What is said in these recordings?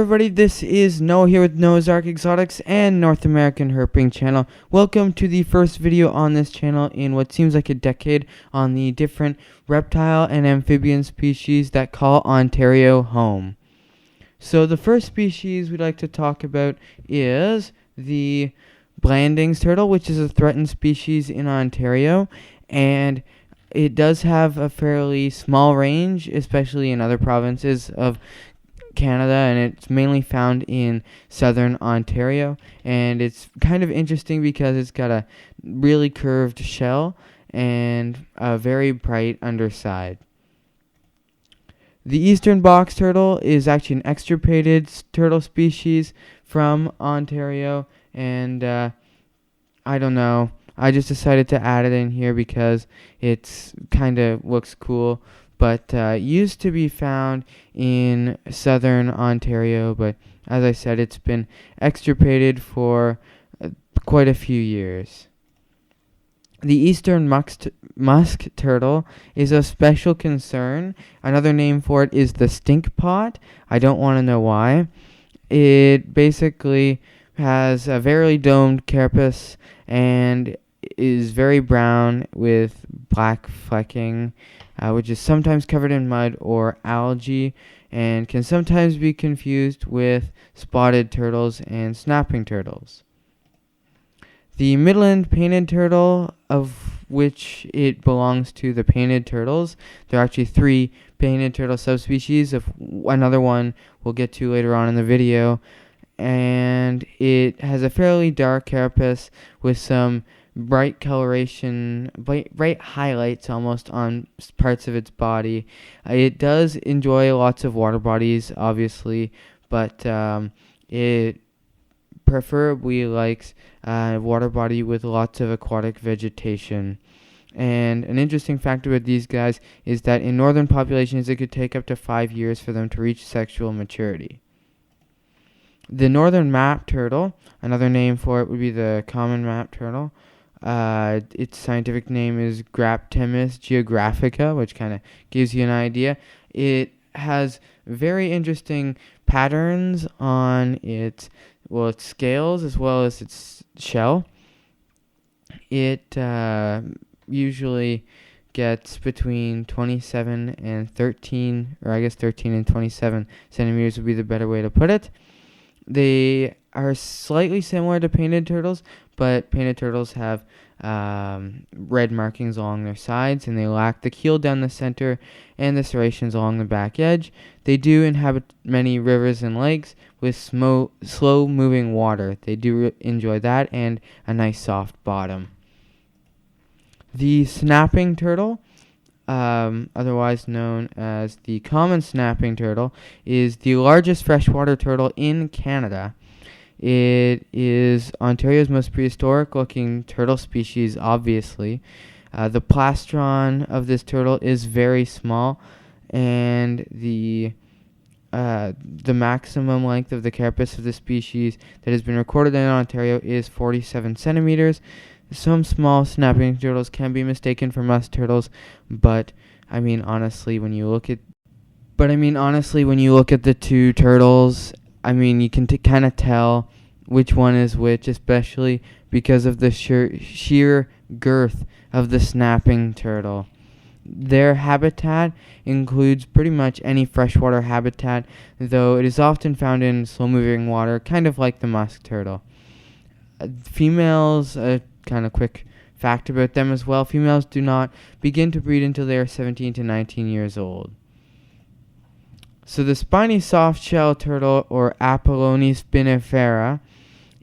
everybody, this is Noah here with Noah's Ark Exotics and North American Herping channel. Welcome to the first video on this channel in what seems like a decade on the different reptile and amphibian species that call Ontario home. So the first species we'd like to talk about is the Blandings Turtle, which is a threatened species in Ontario, and it does have a fairly small range, especially in other provinces of Canada, and it's mainly found in southern Ontario. And it's kind of interesting because it's got a really curved shell and a very bright underside. The eastern box turtle is actually an extirpated turtle species from Ontario, and I don't know, I just decided to add it in here because it's kind of looks cool. But used to be found in southern Ontario, but as I said, it's been extirpated for quite a few years. The eastern musk turtle is of special concern. Another name for it is the stink pot. I don't want to know why. It basically has a very domed carapace and is very brown with black flecking, which is sometimes covered in mud or algae, and can sometimes be confused with spotted turtles and snapping turtles. The Midland painted turtle, of which it belongs to the painted turtles. There are actually 3 painted turtle subspecies, of another one we'll get to later on in the video, and it has a fairly dark carapace with some bright coloration, bright highlights almost on parts of its body. It does enjoy lots of water bodies, obviously, but it preferably likes a water body with lots of aquatic vegetation. And an interesting factor with these guys is that in northern populations it could take up to 5 years for them to reach sexual maturity. The northern map turtle, another name for it would be the common map turtle. Its scientific name is Graptemis geographica, which kind of gives you an idea. It has very interesting patterns on its scales as well as its shell. It usually gets between 27 and 13, or I guess 13 and 27 centimeters would be the better way to put it. They are slightly similar to painted turtles, but painted turtles have red markings along their sides, and they lack the keel down the center and the serrations along the back edge. They do inhabit many rivers and lakes with slow-moving water. They do enjoy that and a nice soft bottom. The snapping turtle, otherwise known as the common snapping turtle, is the largest freshwater turtle in Canada. It is Ontario's most prehistoric-looking turtle species, obviously. The plastron of this turtle is very small, and the maximum length of the carapace of the species that has been recorded in Ontario is 47 centimeters. Some small snapping turtles can be mistaken for musk turtles, but honestly, when you look at the two turtles, you can kind of tell which one is which, especially because of the sheer girth of the snapping turtle. Their habitat includes pretty much any freshwater habitat, though it is often found in slow-moving water, kind of like the musk turtle. Females, kind of quick fact about them as well, females do not begin to breed until they are 17 to 19 years old. So the spiny softshell turtle, or Apollone spinifera,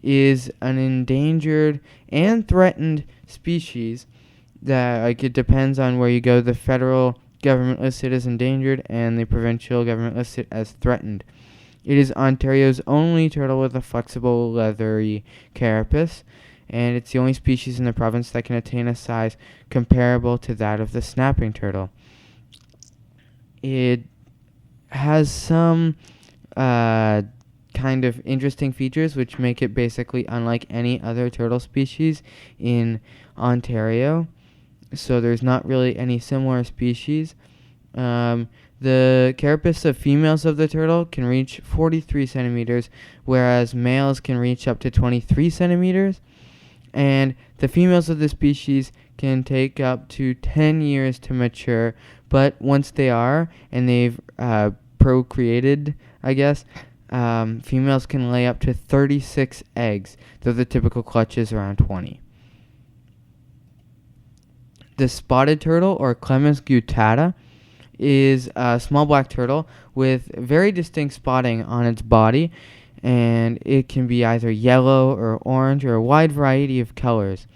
is an endangered and threatened species that it depends on where you go. The federal government lists it as endangered and the provincial government lists it as threatened. It is Ontario's only turtle with a flexible leathery carapace, and it's the only species in the province that can attain a size comparable to that of the snapping turtle. It has some kind of interesting features which make it basically unlike any other turtle species in Ontario. So there's not really any similar species. The carapace of females of the turtle can reach 43 centimeters, whereas males can reach up to 23 centimeters. And the females of the species can take up to 10 years to mature, but once they are, and they've procreated, I guess, females can lay up to 36 eggs, though the typical clutch is around 20. The spotted turtle, or Clemis gutata, is a small black turtle with very distinct spotting on its body, and it can be either yellow or orange or a wide variety of colors.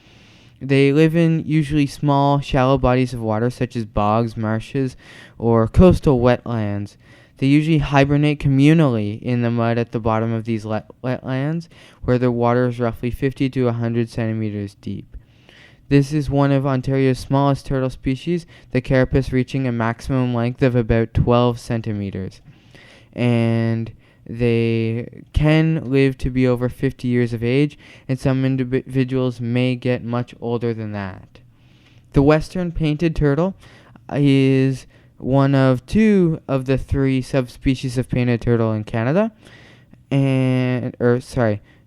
They live in usually small, shallow bodies of water such as bogs, marshes, or coastal wetlands. They usually hibernate communally in the mud at the bottom of these wetlands, where the water is roughly 50 to 100 centimeters deep. This is one of Ontario's smallest turtle species, the carapace reaching a maximum length of about 12 centimeters. And they can live to be over 50 years of age, and some individuals may get much older than that. The western painted turtle is one of two of the three subspecies of painted turtle in Canada,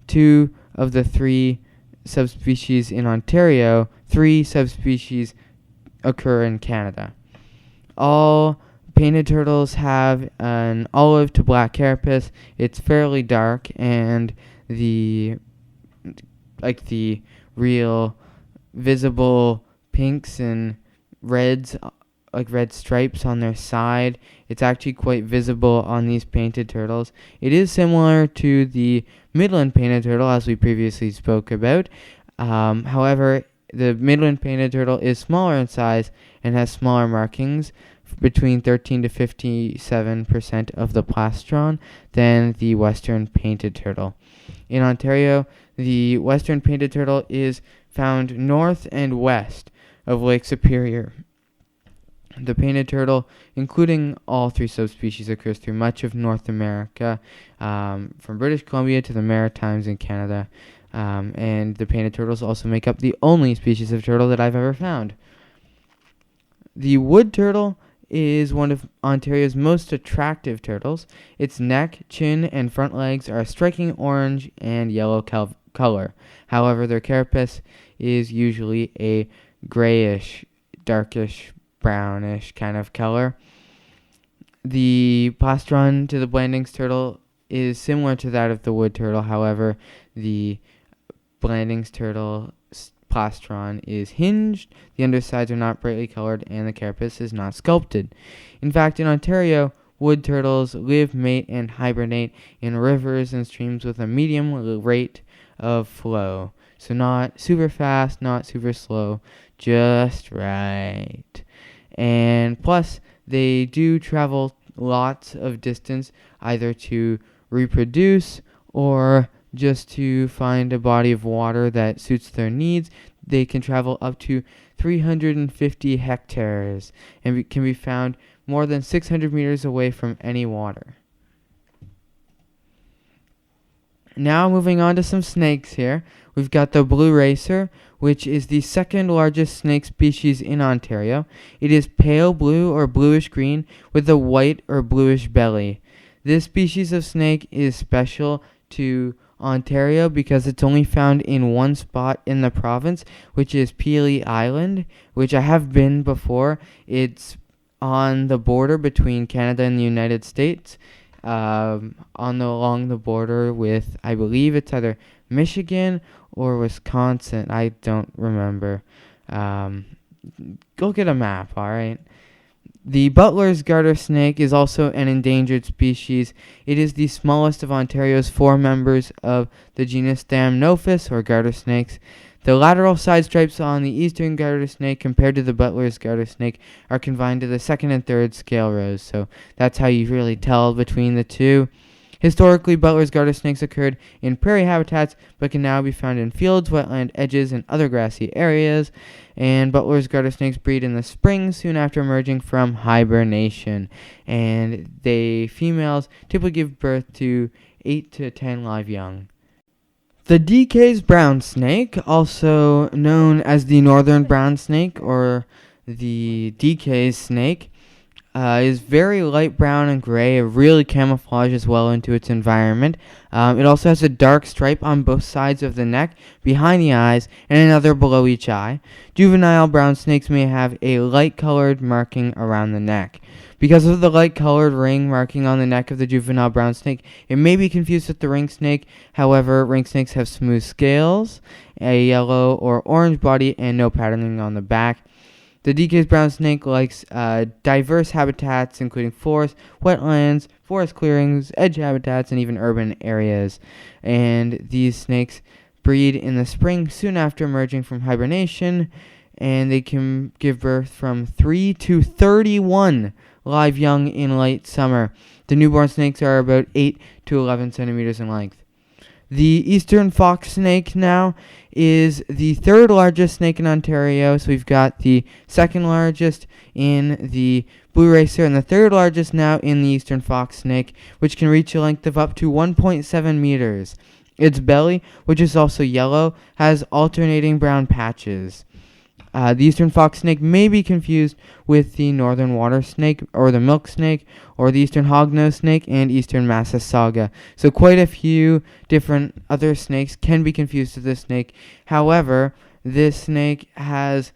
two of the three subspecies in Ontario. 3 subspecies occur in Canada. All painted turtles have an olive to black carapace. It's fairly dark, and the real visible pinks and reds, like red stripes on their side, it's actually quite visible on these painted turtles. It is similar to the Midland painted turtle, as we previously spoke about. However, the Midland painted turtle is smaller in size and has smaller markings, between 13 to 57% of the plastron, than the western painted turtle. In Ontario, the western painted turtle is found north and west of Lake Superior. The painted turtle, including all 3 subspecies, occurs through much of North America, from British Columbia to the Maritimes in Canada. And the painted turtles also make up the only species of turtle that I've ever found. The wood turtle is one of Ontario's most attractive turtles. Its neck, chin, and front legs are a striking orange and yellow color. However, their carapace is usually a grayish, darkish, brownish kind of color. The plastron to the Blandings turtle is similar to that of the wood turtle. However, the Blandings turtle plastron is hinged, the undersides are not brightly colored, and the carapace is not sculpted. In fact, in Ontario, wood turtles live, mate, and hibernate in rivers and streams with a medium rate of flow. So not super fast, not super slow, just right. And plus, they do travel lots of distance, either to reproduce or just to find a body of water that suits their needs. They can travel up to 350 hectares and can be found more than 600 meters away from any water. Now moving on to some snakes here. We've got the blue racer, which is the second largest snake species in Ontario. It is pale blue or bluish green with a white or bluish belly. This species of snake is special to Ontario because it's only found in one spot in the province, which is Peely Island, which I have been before. It's on the border between Canada and the United States, along the border with, I believe it's either Michigan or Wisconsin. I don't remember. Go get a map, all right? The Butlers Garter snake is also an endangered species. It is the smallest of Ontario's 4 members of the genus Thamnophis, or garter snakes. The lateral side stripes on the eastern garter snake compared to the Butlers garter snake are confined to the 2nd and 3rd scale rows, so that's how you really tell between the two. Historically, Butlers garter snakes occurred in prairie habitats, but can now be found in fields, wetland edges, and other grassy areas. And Butlers garter snakes breed in the spring, soon after emerging from hibernation. And females typically give birth to 8 to 10 live young. The Decays brown snake, also known as the northern brown snake or the Decays snake, is very light brown and gray. It really camouflages well into its environment. It also has a dark stripe on both sides of the neck, behind the eyes, and another below each eye. Juvenile brown snakes may have a light-colored marking around the neck. Because of the light-colored ring marking on the neck of the juvenile brown snake, it may be confused with the ring snake. However, ring snakes have smooth scales, a yellow or orange body, and no patterning on the back. The Decays brown snake likes diverse habitats, including forests, wetlands, forest clearings, edge habitats, and even urban areas. And these snakes breed in the spring soon after emerging from hibernation, and they can give birth from 3 to 31 live young in late summer. The newborn snakes are about 8 to 11 centimeters in length. The eastern fox snake now is the third largest snake in Ontario. So we've got the second largest in the blue racer and the third largest now in the eastern fox snake, which can reach a length of up to 1.7 meters. Its belly, which is also yellow, has alternating brown patches. The eastern fox snake may be confused with the northern water snake or the milk snake or the eastern hognose snake and eastern Massasauga. So quite a few different other snakes can be confused with this snake. However, this snake has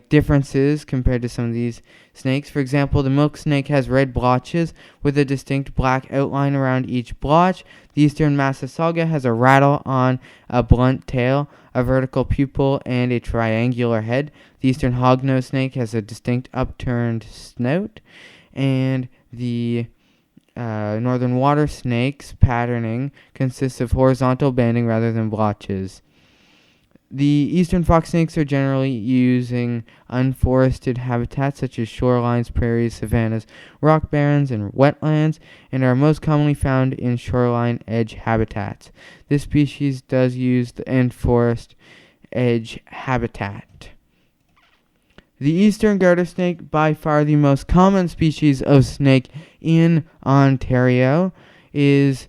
differences compared to some of these snakes. For example, the milk snake has red blotches with a distinct black outline around each blotch. The eastern Massasauga has a rattle on a blunt tail, a vertical pupil, and a triangular head. The eastern hognose snake has a distinct upturned snout, and the northern water snake's patterning consists of horizontal banding rather than blotches. The eastern fox snakes are generally using unforested habitats such as shorelines, prairies, savannas, rock barrens, and wetlands, and are most commonly found in shoreline edge habitats. This species does use the forest edge habitat. The eastern garter snake, by far the most common species of snake in Ontario, is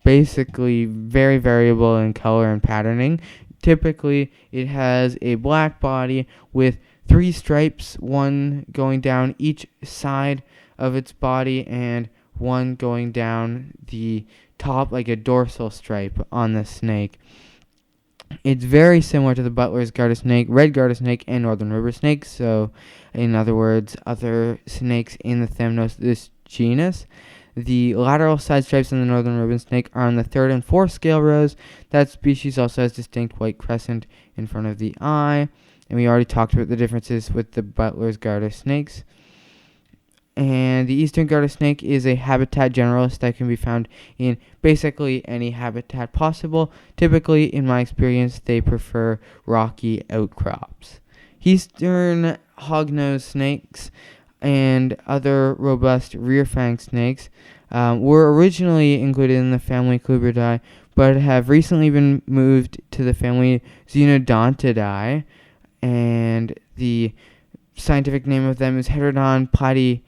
basically very variable in color and patterning. Typically, it has a black body with 3 stripes, one going down each side of its body and one going down the top like a dorsal stripe on the snake. It's very similar to the Butlers Garter snake, red garter snake, and northern river snake. So, in other words, other snakes in the Hognose, this genus. The lateral side stripes on the northern ribbon snake are on the 3rd and 4th scale rows. That species also has distinct white crescent in front of the eye. And we already talked about the differences with the Butlers Garter snakes. And the eastern garter snake is a habitat generalist that can be found in basically any habitat possible. Typically, in my experience, they prefer rocky outcrops. Eastern hognose snakes and other robust rear-fanged snakes were originally included in the family Clubridae, but have recently been moved to the family Xenodontidae, and the scientific name of them is Heterodon platyrhinos.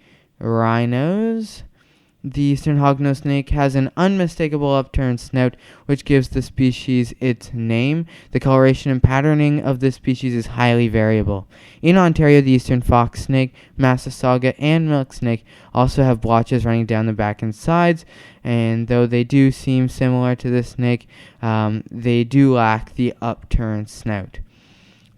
The eastern hognose snake has an unmistakable upturned snout, which gives the species its name. The coloration and patterning of this species is highly variable. In Ontario, the eastern fox snake, Massasauga, and milk snake also have blotches running down the back and sides, and though they do seem similar to this snake, they do lack the upturned snout.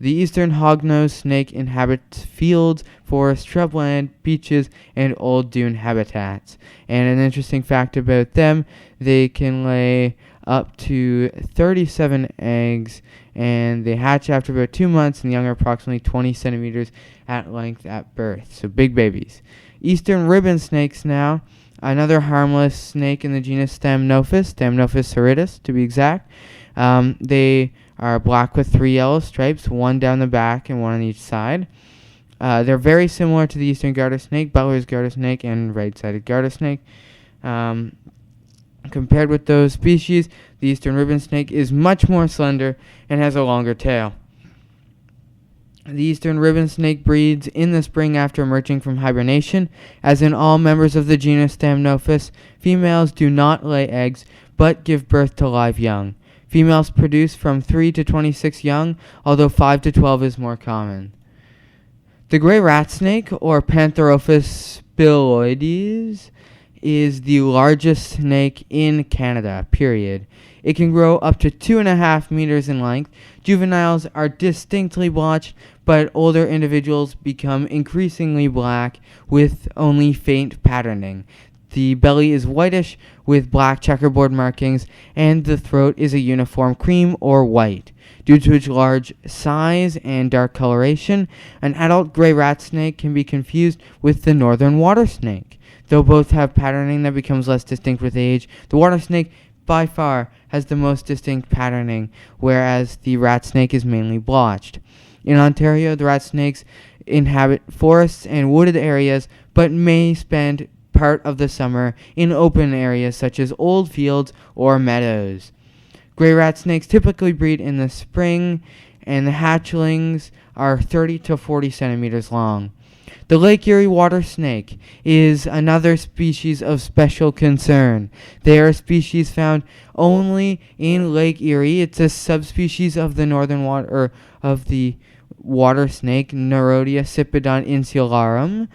The eastern hognose snake inhabits fields, forests, shrubland, beaches, and old dune habitats. And an interesting fact about them, they can lay up to 37 eggs, and they hatch after about 2 months, and the young are approximately 20 centimeters at length at birth. So big babies. Eastern ribbon snakes now, another harmless snake in the genus Stamnophis horridus to be exact. They are black with 3 yellow stripes, one down the back and one on each side. They're very similar to the eastern garter snake, Butlers garter snake, and redsided garter snake. Compared with those species, the eastern ribbon snake is much more slender and has a longer tail. The eastern ribbon snake breeds in the spring after emerging from hibernation. As in all members of the genus Stamnophis, females do not lay eggs, but give birth to live young. Females produce from 3 to 26 young, although 5 to 12 is more common. The gray rat snake, or Pantherophis spiloides, is the largest snake in Canada, period. It can grow up to 2.5 meters in length. Juveniles are distinctly blotched, but older individuals become increasingly black with only faint patterning. The belly is whitish with black checkerboard markings, and the throat is a uniform cream or white. Due to its large size and dark coloration, an adult gray rat snake can be confused with the northern water snake. Though both have patterning that becomes less distinct with age, the water snake by far has the most distinct patterning, whereas the rat snake is mainly blotched. In Ontario, the rat snakes inhabit forests and wooded areas, but may spend part of the summer in open areas such as old fields or meadows. Gray rat snakes typically breed in the spring, and the hatchlings are 30 to 40 centimeters long. The Lake Erie water snake is another species of special concern. They are a species found only in Lake Erie. It's a subspecies of the northern water of the water snake, Nerodia cipodon insularum.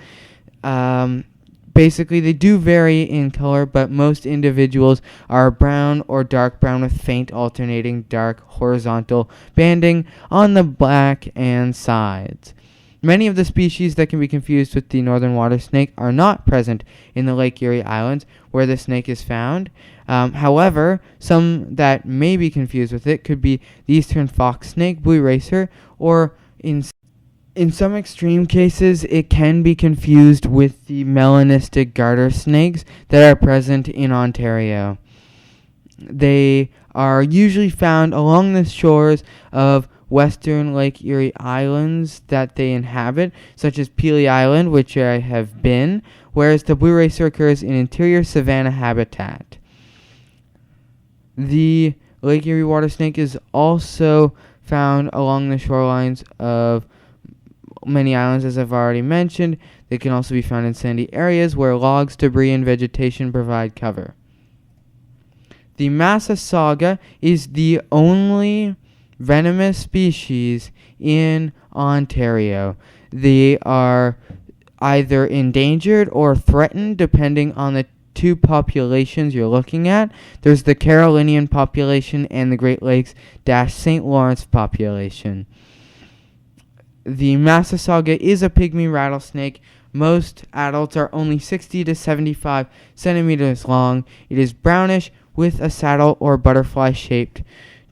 Basically, they do vary in color, but most individuals are brown or dark brown with faint alternating dark horizontal banding on the back and sides. Many of the species that can be confused with the northern water snake are not present in the Lake Erie Islands where the snake is found. However, some that may be confused with it could be the eastern fox snake, blue racer, or in some extreme cases, it can be confused with the melanistic garter snakes that are present in Ontario. They are usually found along the shores of western Lake Erie Islands that they inhabit, such as Peely Island, which I have been, whereas the blue racer occurs in interior savanna habitat. The Lake Erie water snake is also found along the shorelines of many islands, as I've already mentioned. They can also be found in sandy areas where logs, debris, and vegetation provide cover. The Massasauga is the only venomous species in Ontario. They are either endangered or threatened depending on the two populations you're looking at. There's the Carolinian population and the Great Lakes-St. Lawrence population. The Massasauga is a pygmy rattlesnake. Most adults are only 60 to 75 centimeters long. It is brownish with a saddle or butterfly-shaped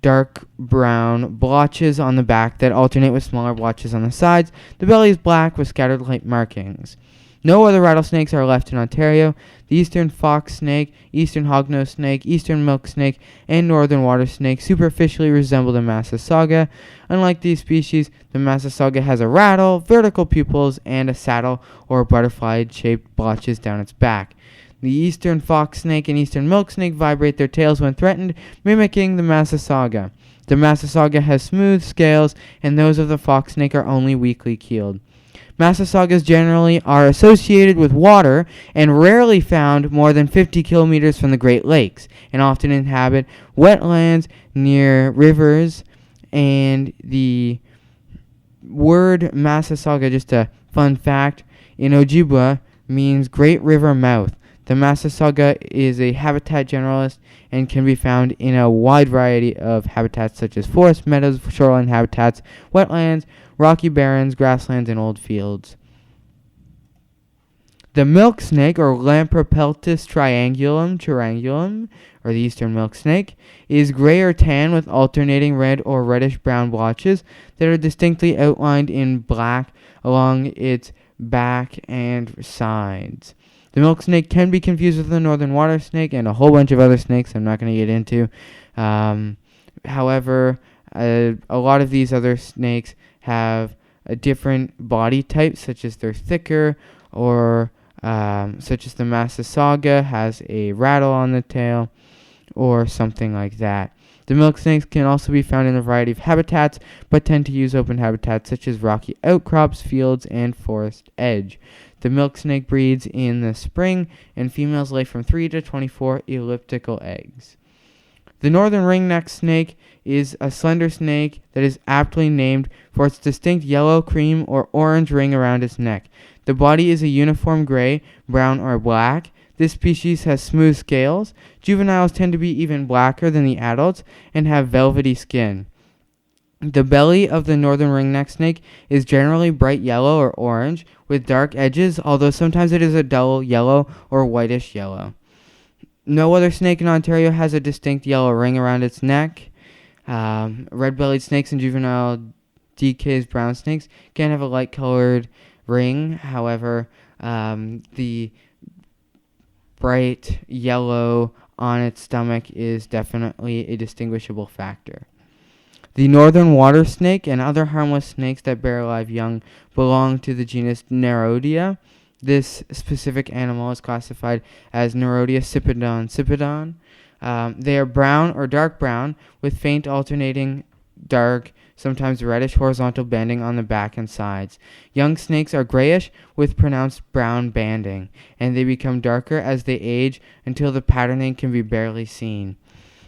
dark brown blotches on the back that alternate with smaller blotches on the sides. The belly is black with scattered light markings. No other rattlesnakes are left in Ontario. The eastern fox snake, eastern hognose snake, eastern milk snake, and northern water snake superficially resemble the Massasauga. Unlike these species, the Massasauga has a rattle, vertical pupils, and a saddle or butterfly-shaped blotches down its back. The eastern fox snake and eastern milk snake vibrate their tails when threatened, mimicking the Massasauga. The Massasauga has smooth scales, and those of the fox snake are only weakly keeled. Massasaugas generally are associated with water and rarely found more than 50 kilometers from the Great Lakes, and often inhabit wetlands near rivers. And the word Massasauga, just a fun fact, in Ojibwa means great river mouth. The Massasauga is a habitat generalist and can be found in a wide variety of habitats such as forests, meadows, shoreline habitats, wetlands, rocky barrens, grasslands, and old fields. The milk snake, or Lampropeltis triangulum, or the eastern milk snake, is gray or tan with alternating red or reddish-brown blotches that are distinctly outlined in black along its back and sides. The milk snake can be confused with the northern water snake and a whole bunch of other snakes I'm not going to get into. However, a lot of these other snakes have a different body type, such as they're thicker, or such as the Massasauga has a rattle on the tail, or something like that. The milk snakes can also be found in a variety of habitats, but tend to use open habitats such as rocky outcrops, fields, and forest edge. The milk snake breeds in the spring, and females lay from 3 to 24 elliptical eggs. The northern ringneck snake is a slender snake that is aptly named for its distinct yellow, cream, or orange ring around its neck. The body is a uniform gray, brown, or black. This species has smooth scales. Juveniles tend to be even blacker than the adults and have velvety skin. The belly of the northern ringneck snake is generally bright yellow or orange with dark edges, although sometimes it is a dull yellow or whitish yellow. No other snake in Ontario has a distinct yellow ring around its neck. Red-bellied snakes and juvenile Decays brown snakes can have a light-colored ring. However, the bright yellow on its stomach is definitely a distinguishable factor. The northern water snake and other harmless snakes that bear live young belong to the genus Nerodia. This specific animal is classified as Nerodia cipodon. They are brown or dark brown with faint alternating dark, sometimes reddish horizontal banding on the back and sides. Young snakes are grayish with pronounced brown banding, and they become darker as they age until the patterning can be barely seen.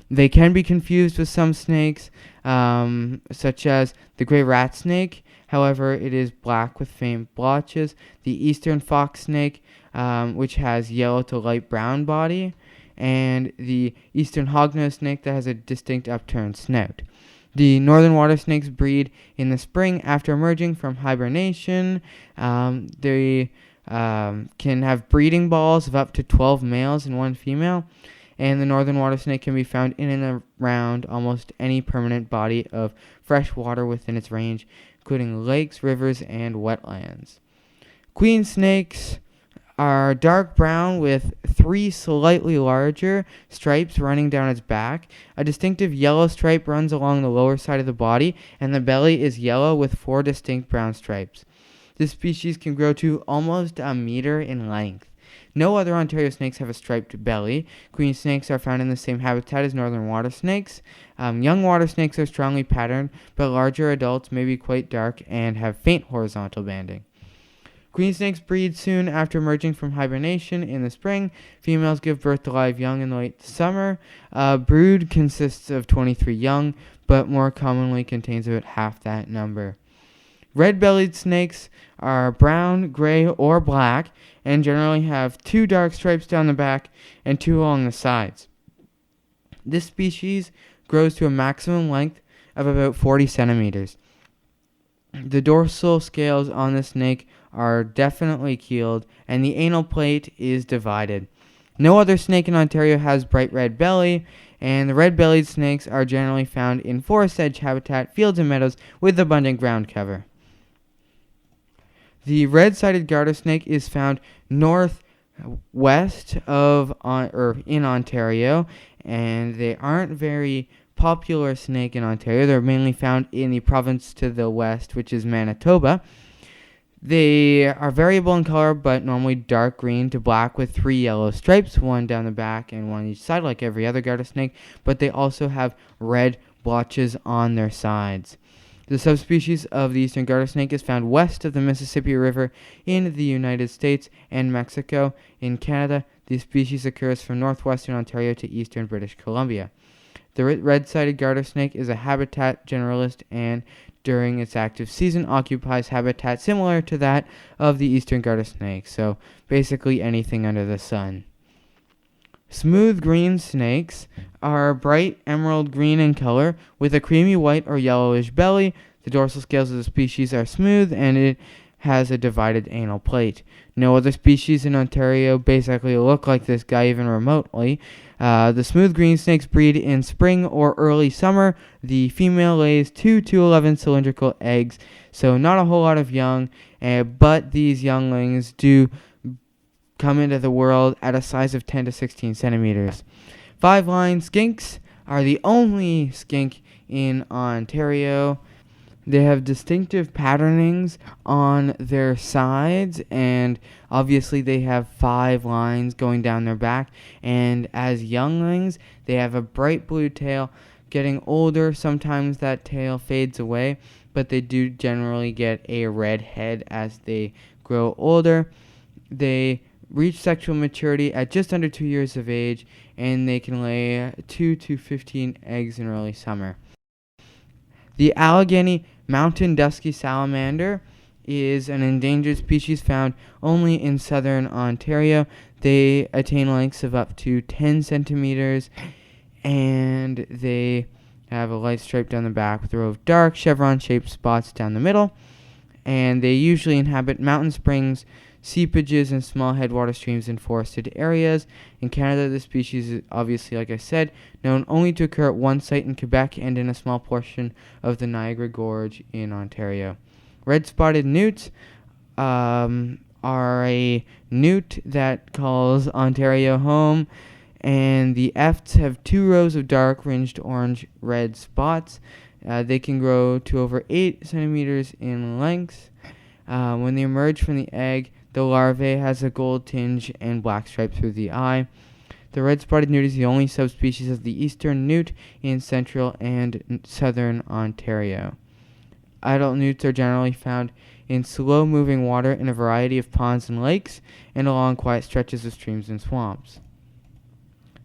They can be confused with some snakes, such as the gray rat snake. However, it is black with faint blotches. The eastern fox snake, which has yellow to light brown body, and the eastern hognose snake that has a distinct upturned snout. The northern water snakes breed in the spring after emerging from hibernation. They can have breeding balls of up to 12 males and 1 female. And the northern water snake can be found in and around almost any permanent body of fresh water within its range, including lakes, rivers, and wetlands. Queen snakes are dark brown with 3 slightly larger stripes running down its back. A distinctive yellow stripe runs along the lower side of the body, and the belly is yellow with 4 distinct brown stripes. This species can grow to almost a meter in length. No other Ontario snakes have a striped belly. Queen snakes are found in the same habitat as northern water snakes. Young water snakes are strongly patterned, but larger adults may be quite dark and have faint horizontal banding. Queen snakes breed soon after emerging from hibernation in the spring. Females give birth to live young in the late summer. Brood consists of 23 young, but more commonly contains about half that number. Red-bellied snakes are brown, gray, or black, and generally have 2 dark stripes down the back and 2 along the sides. This species grows to a maximum length of about 40 centimeters. The dorsal scales on the snake are definitely keeled, and the anal plate is divided. No other snake in Ontario has bright red belly, and the red-bellied snakes are generally found in forest edge habitat, fields, and meadows with abundant ground cover. The Redsided garter snake is found northwest in Ontario, and they aren't very popular snake in Ontario. They're mainly found in the province to the west, which is Manitoba. They are variable in color, but normally dark green to black with 3 yellow stripes, 1 down the back and 1 on each side, like every other garter snake, but they also have red blotches on their sides. The subspecies of the eastern garter snake is found west of the Mississippi River in the United States and Mexico. In Canada, the species occurs from northwestern Ontario to eastern British Columbia. The red-sided garter snake is a habitat generalist and, during its active season, occupies habitat similar to that of the eastern garter snake, so basically anything under the sun. Smooth green snakes are bright emerald green in color with a creamy white or yellowish belly. The dorsal scales of the species are smooth and it has a divided anal plate. No other species in Ontario basically look like this guy even remotely. The smooth green snakes breed in spring or early summer. The female lays 2 to 11 cylindrical eggs, so not a whole lot of young, but these younglings do come into the world at a size of 10 to 16 centimeters. 5-line skinks are the only skink in Ontario. They have distinctive patternings on their sides, and obviously they have 5 lines going down their back, and as younglings they have a bright blue tail. Getting older, sometimes that tail fades away, but they do generally get a red head as they grow older. They reach sexual maturity at just under 2 years of age, and they can lay 2 to 15 eggs in early summer. The Allegheny mountain dusky salamander is an endangered species found only in southern Ontario. They attain lengths of up to 10 centimeters, and they have a light stripe down the back with a row of dark chevron-shaped spots down the middle. And they usually inhabit mountain springs, seepages, and small headwater streams in forested areas. In Canada, the species is obviously, like I said, known only to occur at one site in Quebec and in a small portion of the Niagara Gorge in Ontario. Red-spotted newts are a newt that calls Ontario home, and the efts have 2 rows of dark ringed orange-red spots. They can grow to over 8 centimeters in length. When they emerge from the egg, the larvae has a gold tinge and black stripe through the eye. The red-spotted newt is the only subspecies of the eastern newt in central and southern Ontario. Adult newts are generally found in slow-moving water in a variety of ponds and lakes, and along quiet stretches of streams and swamps.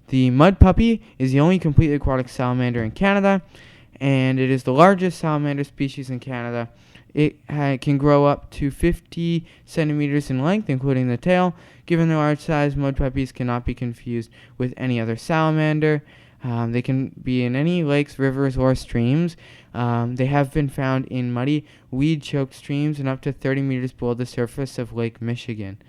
The mudpuppy is the only completely aquatic salamander in Canada, and it is the largest salamander species in Canada. It can grow up to 50 centimeters in length, including the tail. Given their large size, mudpuppies cannot be confused with any other salamander. They can be in any lakes, rivers, or streams. They have been found in muddy, weed-choked streams and up to 30 meters below the surface of Lake Michigan.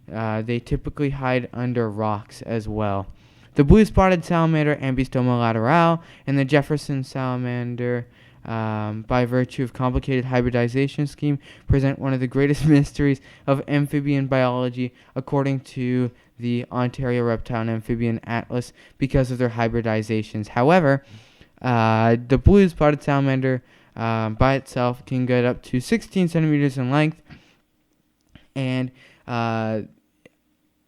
They typically hide under rocks as well. The blue-spotted salamander, Ambystoma laterale, and the Jefferson salamander, by virtue of complicated hybridization scheme, present one of the greatest mysteries of amphibian biology, according to the Ontario Reptile and Amphibian Atlas, because of their hybridizations. However, the blue-spotted salamander by itself can get up to 16 centimeters in length, and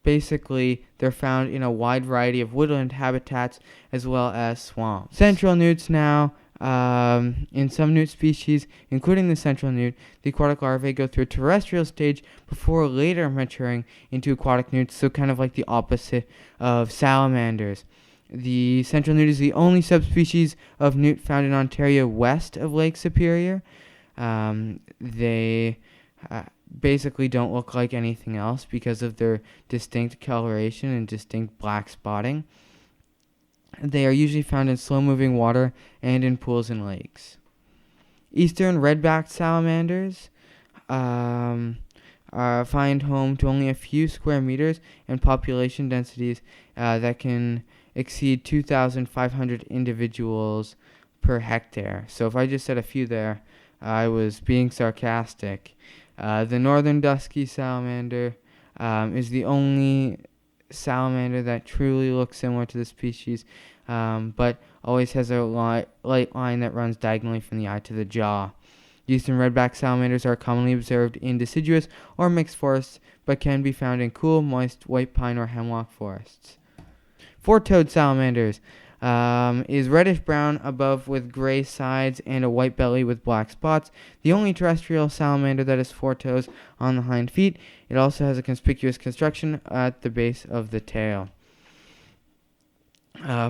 basically, they're found in a wide variety of woodland habitats as well as swamps. Central newts now. In some newt species, including the central newt, the aquatic larvae go through a terrestrial stage before later maturing into aquatic newts, so kind of like the opposite of salamanders. The central newt is the only subspecies of newt found in Ontario west of Lake Superior. They basically don't look like anything else because of their distinct coloration and distinct black spotting. They are usually found in slow-moving water and in pools and lakes. Eastern redbacked salamanders find home to only a few square meters and population densities that can exceed 2,500 individuals per hectare. So if I just said a few there, I was being sarcastic. The northern dusky salamander is the only salamander that truly looks similar to the species, but always has a light line that runs diagonally from the eye to the jaw. Eastern redback salamanders are commonly observed in deciduous or mixed forests, but can be found in cool, moist white pine or hemlock forests. Four-toed salamanders is reddish-brown above with gray sides and a white belly with black spots. The only terrestrial salamander that has 4 toes on the hind feet. It also has a conspicuous construction at the base of the tail.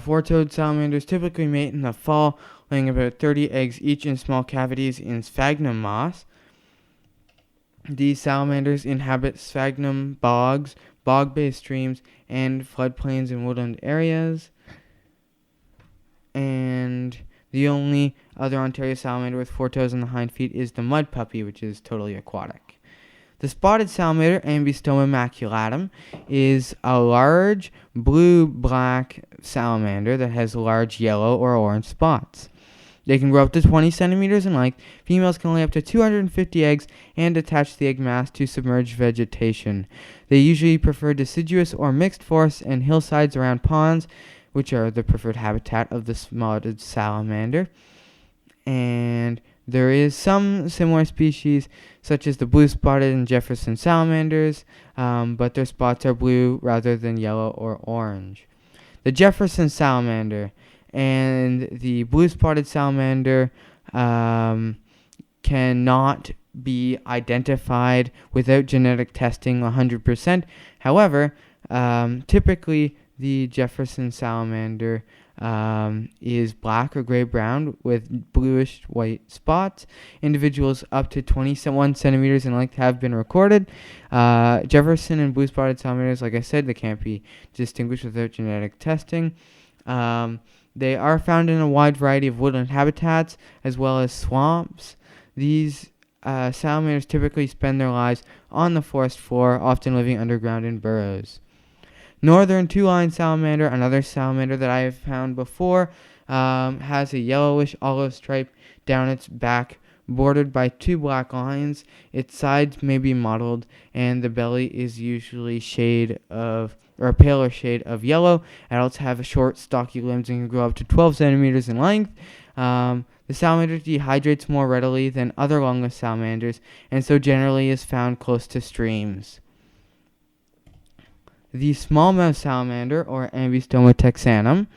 Four-toed salamanders typically mate in the fall, laying about 30 eggs each in small cavities in sphagnum moss. These salamanders inhabit sphagnum bogs, bog-based streams, and floodplains in woodland areas. And the only other Ontario salamander with 4 toes on the hind feet is the mudpuppy, which is totally aquatic. The spotted salamander, Ambystoma maculatum, is a large blue-black salamander that has large yellow or orange spots. They can grow up to 20 centimeters in length. Females can lay up to 250 eggs and attach the egg mass to submerged vegetation. They usually prefer deciduous or mixed forests and hillsides around ponds, which are the preferred habitat of the spotted salamander. And there is some similar species, such as the blue-spotted and Jefferson salamanders, but their spots are blue rather than yellow or orange. The Jefferson salamander and the blue-spotted salamander cannot be identified without genetic testing 100%. However, typically the Jefferson salamander is black or gray-brown with bluish-white spots. Individuals up to 21 centimeters in length have been recorded. Jefferson and blue-spotted salamanders, like I said, they can't be distinguished without genetic testing. They are found in a wide variety of woodland habitats as well as swamps. These salamanders typically spend their lives on the forest floor, often living underground in burrows. Northern two-line salamander, another salamander that I have found before, has a yellowish olive stripe down its back, bordered by two black lines. Its sides may be mottled, and the belly is usually a paler shade of yellow. Adults have short, stocky limbs and can grow up to 12 centimeters in length. The salamander dehydrates more readily than other longless salamanders, and so generally is found close to streams. The smallmouth salamander, or Ambystoma texanum,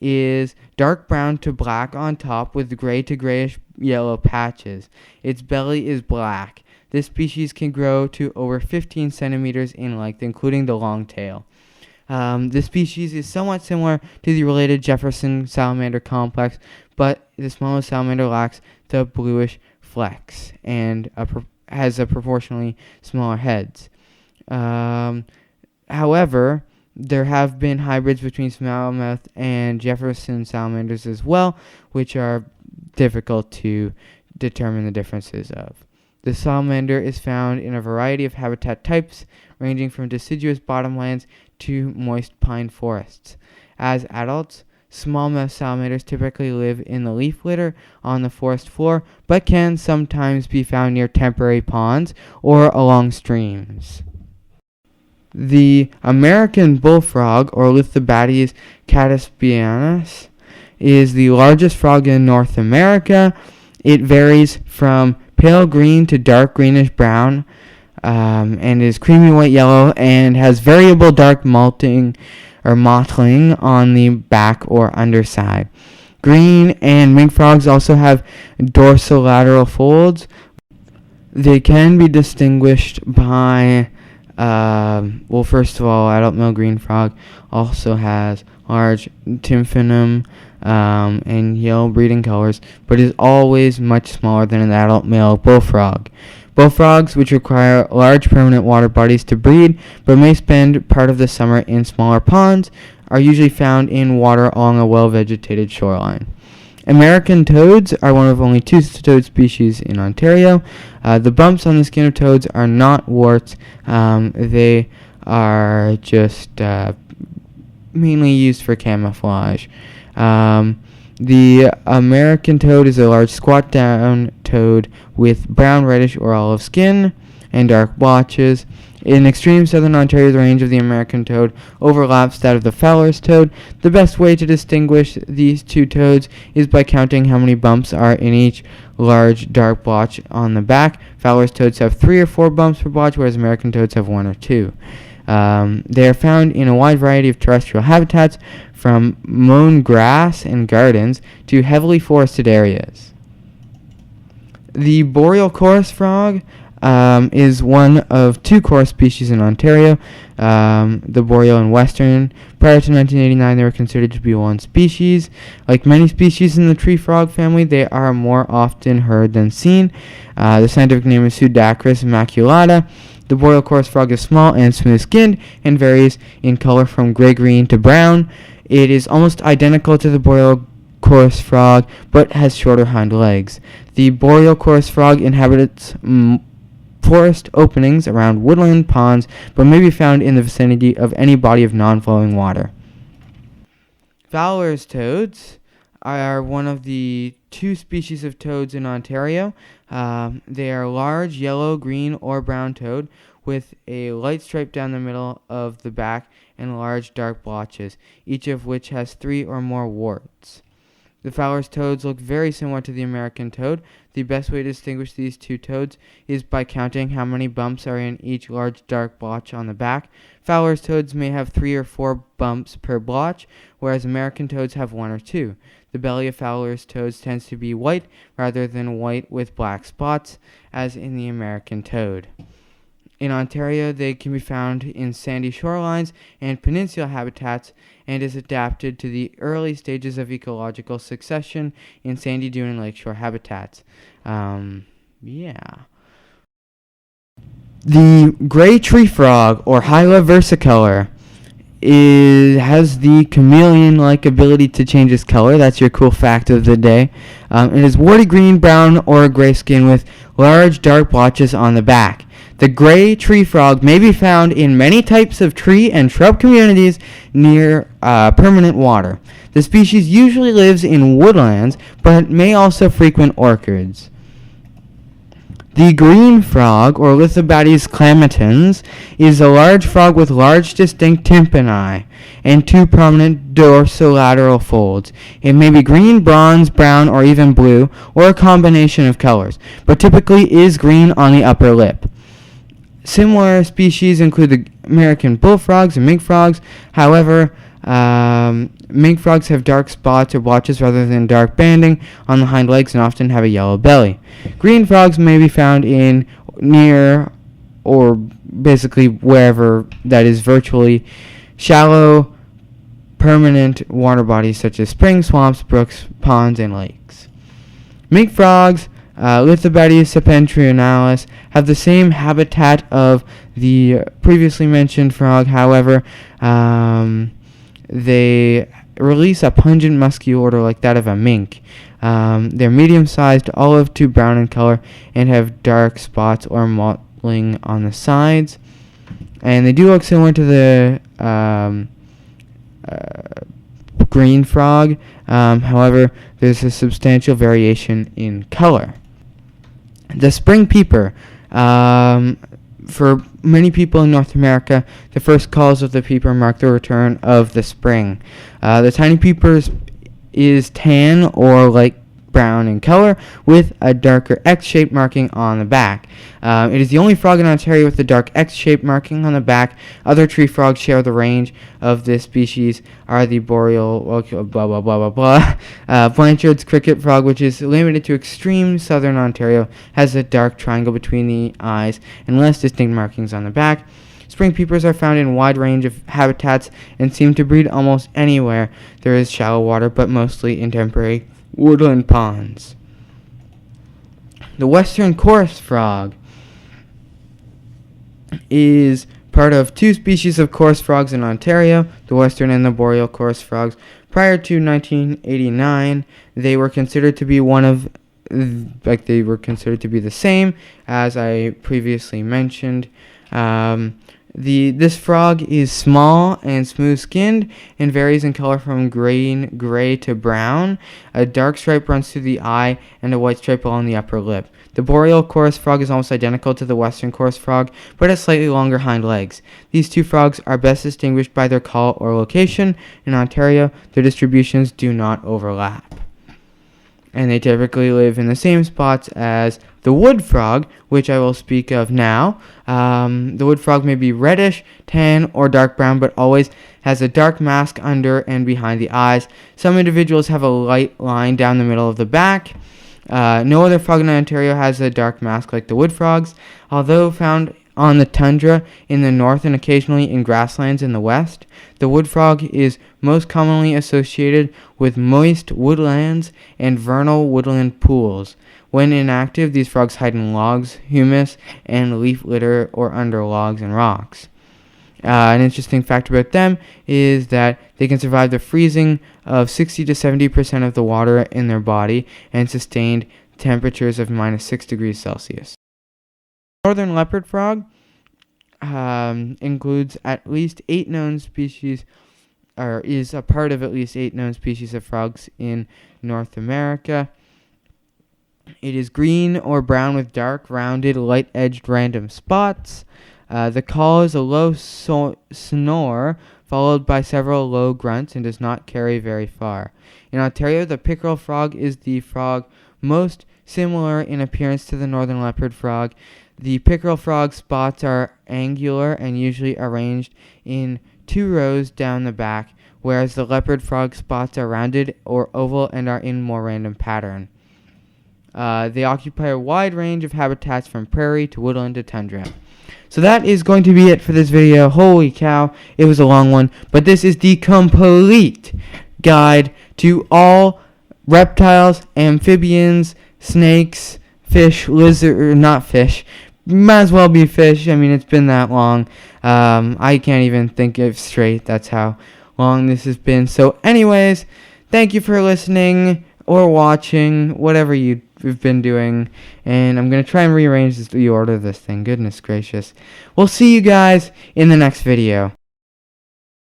is dark brown to black on top with gray to grayish yellow patches. Its belly is black. This species can grow to over 15 centimeters in length, including the long tail. This species is somewhat similar to the related Jefferson salamander complex, but the smallmouth salamander lacks the bluish flecks and has a proportionally smaller heads. However, there have been hybrids between smallmouth and Jefferson salamanders as well, which are difficult to determine the differences of. The salamander is found in a variety of habitat types, ranging from deciduous bottomlands to moist pine forests. As adults, smallmouth salamanders typically live in the leaf litter on the forest floor, but can sometimes be found near temporary ponds or along streams. The American bullfrog, or Lithobates cataspianus, is the largest frog in North America. It varies from pale green to dark greenish brown, and is creamy white yellow and has variable dark mottling on the back or underside. Green and mink frogs also have dorsolateral folds. They can be distinguished by first of all, adult male green frog also has large tympanum and yellow breeding colors, but is always much smaller than an adult male bullfrog. Bullfrogs, which require large permanent water bodies to breed, but may spend part of the summer in smaller ponds, are usually found in water along a well-vegetated shoreline. American toads are one of only two toad species in Ontario. The bumps on the skin of toads are not warts. They are just mainly used for camouflage. The American toad is a large squat-down toad with brown, reddish, or olive skin and dark blotches. In extreme southern Ontario, the range of the American toad overlaps that of the Fowlers toad. The best way to distinguish these two toads is by counting how many bumps are in each large dark blotch on the back. Fowlers toads have 3 or 4 bumps per blotch, whereas American toads have 1 or 2. They are found in a wide variety of terrestrial habitats, from mown grass and gardens to heavily forested areas. The Boreal chorus frog is one of 2 chorus species in Ontario, the Boreal and Western. Prior to 1989, they were considered to be one species. Like many species in the tree frog family, they are more often heard than seen. The scientific name is Pseudacris maculata. The Boreal chorus frog is small and smooth-skinned and varies in color from gray-green to brown. It is almost identical to the Boreal chorus frog, but has shorter hind legs. The Boreal chorus frog inhabits forest openings around woodland ponds, but may be found in the vicinity of any body of non-flowing water. Fowlers toads are one of the 2 species of toads in Ontario. They are large yellow, green, or brown toad with a light stripe down the middle of the back and large dark blotches, each of which has 3 or more warts. The Fowlers toads look very similar to the American toad. The best way to distinguish these two toads is by counting how many bumps are in each large dark blotch on the back. Fowlers toads may have 3 or 4 bumps per blotch, whereas American toads have 1 or 2. The belly of Fowlers toads tends to be white rather than white with black spots, as in the American toad. In Ontario, they can be found in sandy shorelines and peninsula habitats, and is adapted to the early stages of ecological succession in sandy dune and lakeshore habitats. The gray tree frog, or Hyla versicolor, has the chameleon-like ability to change its color. That's your cool fact of the day. It is warty green, brown, or gray skin with large dark blotches on the back. The gray tree frog may be found in many types of tree and shrub communities near permanent water. The species usually lives in woodlands, but may also frequent orchards. The green frog, or Lithobates clamitans, is a large frog with large distinct tympani and 2 prominent dorsolateral folds. It may be green, bronze, brown, or even blue, or a combination of colors, but typically is green on the upper lip. Similar species include the American bullfrogs and mink frogs. However, mink frogs have dark spots or blotches rather than dark banding on the hind legs and often have a yellow belly. Green frogs may be found in near or basically wherever that is virtually shallow, permanent water bodies such as springs, swamps, brooks, ponds, and lakes. Mink frogs, Lithobates septentrionalis, have the same habitat of the previously mentioned frog. However, they release a pungent musky odor like that of a mink. They're medium-sized, olive to brown in color, and have dark spots or mottling on the sides. And they do look similar to the green frog. However, there's a substantial variation in color. The spring peeper. For many people in North America, the first calls of the peeper mark the return of the spring. The tiny peeper is tan or light brown in color with a darker X-shaped marking on the back. It is the only frog in Ontario with the dark X-shaped marking on the back. Other tree frogs share the range of this species are the Boreal, Blanchard's cricket frog, which is limited to extreme southern Ontario, has a dark triangle between the eyes and less distinct markings on the back. Spring peepers are found in a wide range of habitats and seem to breed almost anywhere there is shallow water, but mostly in temporary woodland ponds. The western chorus frog is part of 2 species of chorus frogs in Ontario, the western and the boreal chorus frogs. Prior to 1989, they were considered to be the same as I previously mentioned. This frog is small and smooth-skinned and varies in color from gray to brown. A dark stripe runs through the eye and a white stripe along the upper lip. The boreal chorus frog is almost identical to the western chorus frog, but has slightly longer hind legs. These 2 frogs are best distinguished by their call or location. In Ontario, their distributions do not overlap, and they typically live in the same spots as the wood frog, which I will speak of now. The wood frog may be reddish, tan, or dark brown, but always has a dark mask under and behind the eyes. Some individuals have a light line down the middle of the back. No other frog in Ontario has a dark mask like the wood frogs, although found on the tundra in the north and occasionally in grasslands in the west. The wood frog is most commonly associated with moist woodlands and vernal woodland pools. When inactive, these frogs hide in logs, humus, and leaf litter or under logs and rocks. An interesting fact about them is that they can survive the freezing of 60 to 70% of the water in their body and sustained temperatures of minus 6 degrees Celsius. Northern leopard frog includes at least 8 known species, or is a part of at least 8 known species of frogs in North America. It is green or brown with dark, rounded, light-edged random spots. The call is a low snore, followed by several low grunts, and does not carry very far. In Ontario, the pickerel frog is the frog most similar in appearance to the northern leopard frog. The pickerel frog spots are angular and usually arranged in 2 rows down the back, whereas the leopard frog spots are rounded or oval and are in more random pattern. They occupy a wide range of habitats from prairie to woodland to tundra. So that is going to be it for this video. Holy cow, it was a long one, but this is the complete guide to all reptiles, amphibians, snakes, fish, lizard, or not fish. Might as well be fish. I mean, it's been that long. I can't even think of straight. That's how long this has been. So anyways, thank you for listening or watching, whatever you've been doing. And I'm going to try and rearrange the order of this thing. Goodness gracious. We'll see you guys in the next video.